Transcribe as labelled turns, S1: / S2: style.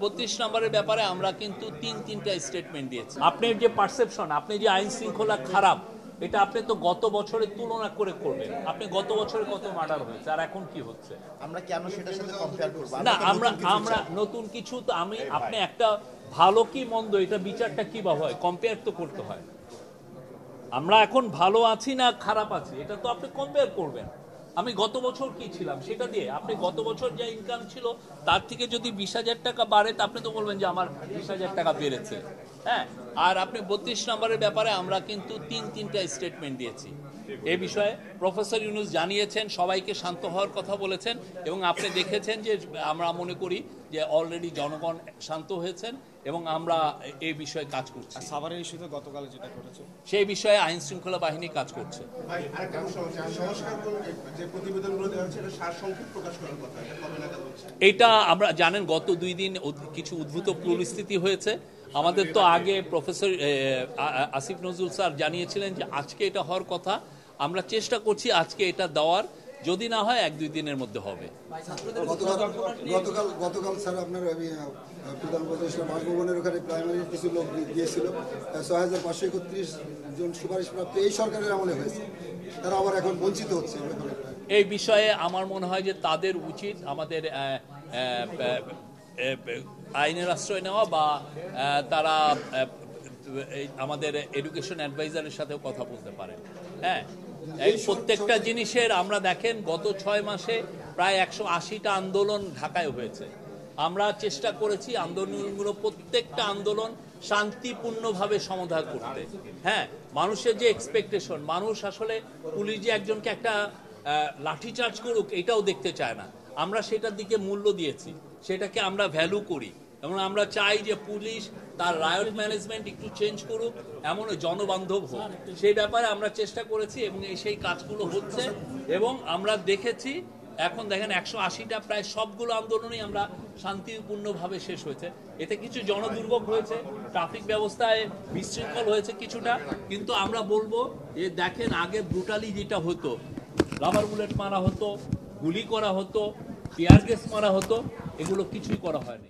S1: 32 নম্বরের ব্যাপারে আমরা কিন্তু তিনটা স্টেটমেন্ট দিয়েছি। আপনার যে পারসেপশন, আপনি যে আইন শৃঙ্খলা খারাপ, এটা আপনি তো গত বছরের তুলনা করে করবেন। আপনি গত বছরে কত মার্ডার হয়েছে আর এখন কি হচ্ছে,
S2: আমরা কেন সেটার সাথে কম্পেয়ার করব?
S1: না আমরা নতুন কিছু তো আপনি একটা ভালো কি মন্দ এটা বিচারটা কিভাবে হয়, কম্পেয়ার তো করতে হয়। আমরা এখন ভালো আছি না খারাপ আছি এটা তো আপনি কম্পেয়ার করবেন। আমি গত বছর কি ছিলাম সেটা দিয়ে, আপনি গত বছর যা ইনকাম ছিল তার থেকে যদি 20,000 টাকা বাড়ে তা আপনি তো বলবেন যে আমার 20,000 টাকা বেড়েছে। হ্যাঁ, আর আপনি 32 নম্বরের ব্যাপারে আমরা কিন্তু তিনটা স্টেটমেন্ট দিয়েছি। এ বিষয়ে প্রফেসর ইউনূস জানিয়েছেন, সবাইকে শান্ত হওয়ার কথা বলেছেন, এবং আপনি দেখেছেন যে আমরা মনে করি যে অলরেডি জনগণ শান্ত হয়েছেন এবং আমরা এই বিষয়ে কাজ করছি।
S3: সাভারের ইস্যুতে গতকাল যেটা ঘটেছে
S1: সেই বিষয়ে আইন শৃঙ্খলা বাহিনী কাজ করছে। এটা আমরা জানেন গত 2 দিন কিছু উদ্ভূত পরিস্থিতি হয়েছে। আমাদের তো আগে প্রফেসর আসিফ নজরুল স্যার জানিয়েছিলেন যে আজকে এটা হওয়ার কথা। আমরা চেষ্টা করছি আজকে এটা দেওয়ার, যদি না হয় 1-2 দিনের মধ্যে হবে।
S4: গতকাল স্যার আপনার প্রধান উপদেষ্টা বাসভবনের ওখানে প্রাইমারি কিছু লোক গিয়েছিল, 6,531 জন সুপারিশপ্রাপ্ত এই সরকারের আমলে হয়েছে, তারা আবার এখন বঞ্চিত হচ্ছে।
S1: এই বিষয়ে আমার মনে হয় যে তাদের উচিত আমাদের আইনের আশ্রয় নেওয়া বা তারা আমাদের এডুকেশন অ্যাডভাইজারের সাথেও কথা বলতে পারেন। হ্যাঁ, এই প্রত্যেকটা জিনিসের আমরা দেখেন গত 6 মাসে প্রায় 180টা আন্দোলন ঢাকায় হয়েছে। আমরা চেষ্টা করেছি আন্দোলনগুলো, প্রত্যেকটা আন্দোলন শান্তিপূর্ণভাবে সমাধান করতে। হ্যাঁ, মানুষের যে এক্সপেকটেশন, মানুষ আসলে পুলিশ যে একজনকে একটা লাঠিচার্জ করুক এটাও দেখতে চায় না। আমরা সেটার দিকে মূল্য দিয়েছি, সেটাকে আমরা ভ্যালু করি, এবং আমরা চাই যে পুলিশ তার রায়ট ম্যানেজমেন্ট একটু চেঞ্জ করুক, এমন জনবান্ধব হোক। সেই ব্যাপারে আমরা চেষ্টা করেছি এবং সেই কাজগুলো হচ্ছে। এবং আমরা দেখেছি এখন দেখেন 180টা প্রায় সবগুলো আন্দোলনই আমরা শান্তিপূর্ণভাবে শেষ হয়েছে। এতে কিছু জনদুর্ভোগ হয়েছে, ট্রাফিক ব্যবস্থায় বিশৃঙ্খল হয়েছে কিছুটা, কিন্তু আমরা বলবো যে দেখেন আগে ব্রুটালি যেটা হতো, রাবার বুলেট মারা হতো, গুলি করা হতো, টিয়ার গ্যাস মারা হতো, এগুলো কিছুই করা হয়নি।